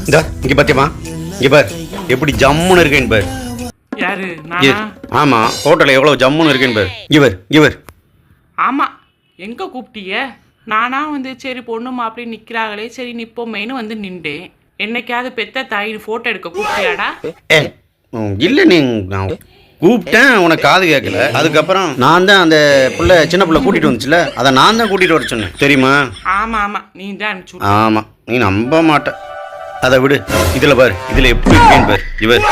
இந்த இங்க பாத்தியமா, இங்க பார் எப்படி ஜம்முன்னு இருக்கேன்னு பார். யாரு நானா? ஆமா, ஹோட்டல்ல எவ்வளவு ஜம்முன்னு இருக்கேன்னு பார். இங்க பார். ஆமா, எங்க கூப்பிட்டீங்க? நானா வந்து சரி பொண்ணு மாப்பிள்ளை நிக்கிறாங்களே சரி நிப்போமேனு வந்து நின்றேன். என்னைக்காவது பெத்த தாயின் போட்டோ எடுக்க கூப்பிட்டியாடா? இல்ல, நான் கூப்பிட்டேன், உனக்கு காது கேட்கல. அதுக்கப்புறம் நான் தான் அந்த புள்ள சின்ன புள்ள கூட்டிட்டு வந்துச்சுல, அதை நான் தான் கூட்டிட்டு வர சொன்னேன் தெரியுமா? ஆமா ஆமா, நீ தான் அனுப்பிச்சு. ஆமா, நீ நம்ப மாட்ட. அதை விடு, இதுல பாரு, இதுல எப்படி இருக்கேன்னு பாரு. இவர்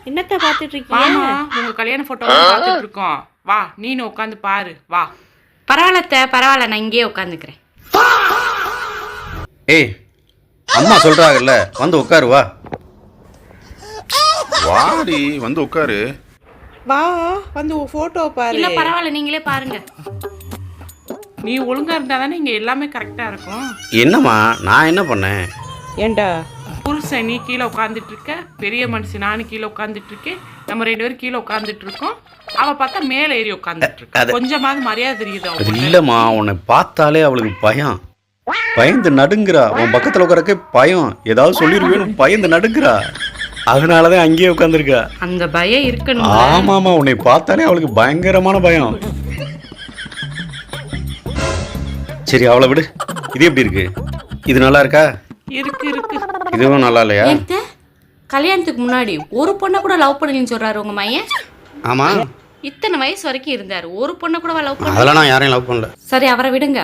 என்னத்த பாத்துட்டு இருக்கீங்க? உங்க கல்யாண போட்டோ பார்த்துட்டு இருக்கோம். வா, நீனு உட்காந்து பாரு. வா. பரவாயில்ல, நான் இங்கேயே உட்காந்துக்கிறேன். ஏய், அம்மா சொல்றாங்கல்ல, வந்து உட்காரு. வா வாடி, வந்து உட்காரு. வா, வந்து போட்டோ பாரு. இல்ல பரவாயில்ல, நீங்களே பாருங்க. நீ ஒழுங்கா இருந்தா தானே இங்க எல்லாமே கரெக்டா இருக்கும். என்னம்மா, நான் என்ன பண்ணேன்? ஏண்டா புருஷன் நீ கீழே உட்காந்துட்டு இருக்க, பெரிய மனுஷன் நானும் கீழே உட்காந்துட்டு இருக்கேன், நம்ம 2 பேரும் கீழே உட்காந்துட்டு இருக்கோம். அவ பார்த்தா மேலே ஏறி உட்காந்துட்டு இருக்கா. கொஞ்சமாவது மரியாதை தெரியுது? அது இல்லம்மா, உன்னை பார்த்தாலே அவளுக்கு பயம், பயந்து நடுங்குறா. உன் பக்கத்துல உட்காரக்கே பயம், ஏதாவது சொல்லிருவேன்னு பயந்து நடுங்குறா. அதனாலதான் அங்கேயே உட்காந்துருக்கா. அந்த பயம் இருக்கணும். ஆமாமா, உன்னை பார்த்தாலே அவளுக்கு பயங்கரமான பயம். சரி, அவளை விடு. இது எப்படி இருக்கு? இது நல்லா இருக்கா? இருக்கு. இதுவும் நல்லா இல்லையா? கல்யாணத்துக்கு முன்னாடி ஒரு பொண்ணை கூட லவ் பண்ணலன்னு சொல்றாரு உங்க மையன். ஆமா, இத்தனை வயசு வரைக்கும் இருந்தாரு, ஒரு பொண்ணை கூட லவ் பண்ணல. அதெல்லாம் நான் யாரையும் லவ் பண்ணல. சரி, அவரை விடுங்க.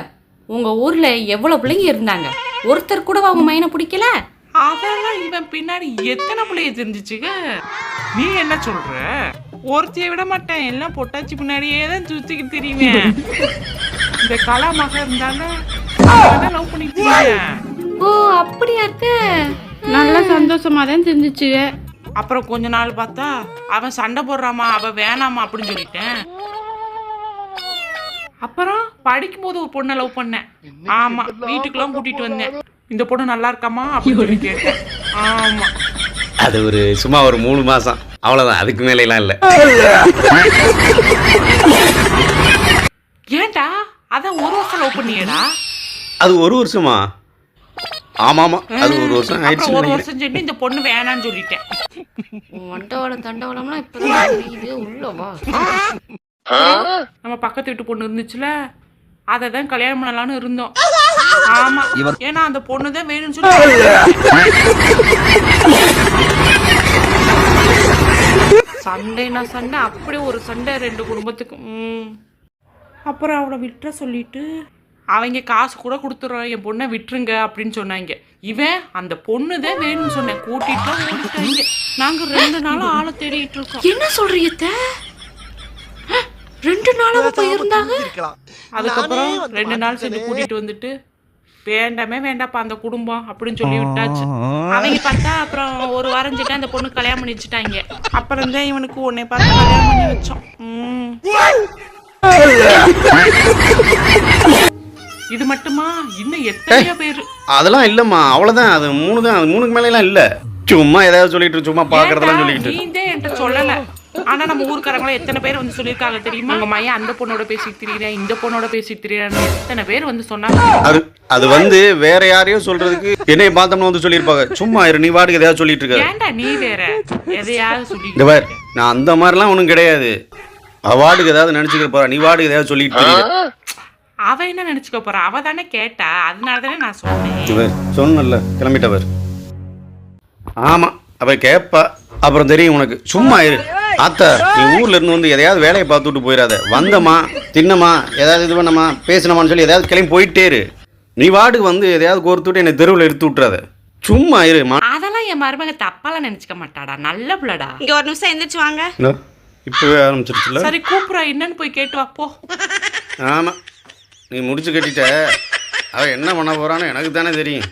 உங்க ஊர்ல எவ்வளவு பிள்ளைங்க இருந்தாங்க, ஒருத்தர் கூட உங்க மையனை பிடிக்கல? அதெல்லாம் இவன் பின்னாடி எத்தனை பிள்ளைய தெரிஞ்சிச்சுங்க. நீ என்ன சொல்ற? ஒருத்தைய விட மாட்டேன், எல்லாம் பொட்டாச்சி பின்னாடியே தான் சுத்திக்கிட்டு தெரியுவேன். இந்த கலா மக இருந்தாலும் லவ் பண்ணிட்டு. ஓ, அப்படியா இருக்கு? நல்ல சந்தோஷமா தான் தெரிஞ்சிச்சு. அப்புறம் கொஞ்ச நாள் பார்த்தா அவன் சண்டை போடுறாமா, அவ வேணாமா அப்படின்னு சொல்லிட்டேன். அப்புறம் படிக்கும் போது ஒரு பொண்ணை லவ் பண்ணேன். ஆமா, வீட்டுக்கெல்லாம் கூட்டிட்டு வந்தேன். இந்த பொண்ணு நல்லா இருக்காமா அப்படின்னு சொல்லி கேட்டேன். ஆமா, அது சும்மா ஒரு 3 மாசம், அவ்வளவுதான். அதுக்கு மேல எல்லாம் இல்ல. ஏன்டா அதான் 1 வருஷம் லவ் பண்ணியடா? அது 1 வருஷமா? ஆமாமா, அது 1 வருஷம் ஆயிடுச்சு. 1 வருஷம் சொல்லி இந்த பொண்ணு வேணான்னு சொல்லிட்டேன். மண்டவளம் தண்டவளம்லாம் இப்பதான் தெரியுது. உள்ளவா நம்ம பக்கத்து வீட்டு பொண்ணு இருந்துச்சுல, அதை தான் கல்யாணம் பண்ணலான்னு இருந்தோம். ஆமா, ஏன்னா அந்த பொண்ணு தான் வேணும்னு சொல்லி. சண்டைனா சண்டை, அப்படியே ஒரு சண்டை 2 குடும்பத்துக்கும். அப்புறம் அவளை விட்டுற சொல்லிட்டு அவங்க காசு கூட கொடுத்துறோம், என் பொண்ணை விட்டுருங்க அப்படின்னு சொன்னாங்க. இவன் அந்த பொண்ணு தான் வேணும்னு சொன்னேன், கூட்டிட்டு ஓடிட்டாங்க. நாங்க 2 நாளும் ஆளை தேடிட்டு இருக்கோம். என்ன சொல்றீங்க? 2 நாளாக போயிருந்தாங்க. அதுக்கப்புறம் 2 நாள் சேர்ந்து கூட்டிட்டு வந்துட்டு வேண்டாப்பா அந்த குடும்பம் அப்படின்னு சொல்லி விட்டாச்சு. அவங்க பார்த்தா அப்புறம் 1 வாரம் செட்டு அந்த பொண்ணு கல்யாணம் பண்ணி வச்சுட்டாங்க. அப்புறம் தான் இவனுக்கு உன்னை பார்த்து கல்யாணம் பண்ணி வச்சோம். இது மட்டுமா? இன்னும் எத்தனையோ பேரு. அதெல்லாம் இல்லம்மா, அவ்வளவுதான். அது 3 தான். 3க்கு மேல எல்லாம் இல்ல. சும்மா ஏதாவது சொல்லிட்டு சும்மா பாக்குறதெல்லாம் சொல்லிட்டு. நீ தான் என்கிட்ட சொல்லல. ஆனா நம்ம ஊர்க்காரங்கள எத்தனை பேர் வந்து சொல்லியிருக்காங்க தெரியுமா? உங்க மையன் அந்த பொண்ணோட பேசிட்டு திரியறேன், இந்த பொண்ணோட பேசிட்டு திரியறேன்னு எத்தனை பேர் வந்து சொன்னாங்க. அது வேற யாரையோ சொல்றதுக்கு என்னைய பார்த்தோம்னு வந்து சொல்லியிருப்பாங்க. சும்மா இரு, நீ வாட்டுக்கு எதையாவது சொல்லிட்டு இருக்க. ஏன்டா நீ வேற எதையாவது சொல்லி? இந்த பார், நான் அந்த மாதிரிலாம் ஒன்றும் கிடையாது. அவார்டுக்கு ஏதாவது நினைச்சுக்க போறா, நீ வாட்டுக்கு ஏதாவது சொல்லிட்டு இருக்க. அவ என்ன நினைச்சுக்க போறா? அவ தானே கேட்டா, அதனால தானே நான் சொன்னேன். சொன்னல, கிளம்பிட்டவர். ஆமா, அவ கேப்பா, அப்புறம் தெரியும் உனக்கு. சும்மா இரு ஆத்தா, நீ ஊர்ல இருந்து வந்து எதையாவது வேலையை பார்த்துட்டு போயிடாத. வந்தமா, தின்னமா, ஏதாவது இது பண்ணமா, பேசினமான்னு சொல்லி எதாவது கிளம்பி போயிட்டே இரு. நீ வாட்டுக்கு வந்து எதையாவது கோர்த்துட்டு என்னை தெருவில் எடுத்து விட்டுறாத. சும்மா இரு. அதெல்லாம் என் மருமக தப்பாலாம் நினைச்சுக்க மாட்டாடா, நல்ல பிள்ளடா. இங்க ஒரு நிமிஷம் எந்திரிச்சு வாங்க. இப்பவே ஆரம்பிச்சிருச்சுல. சரி கூப்பிடுறா, என்னன்னு போய் கேட்டு வா போ. ஆமா, நீ முடிச்சு கட்டிட்ட. அவ என்ன பண்ண போறான்னு எனக்கு தானே தெரியும்.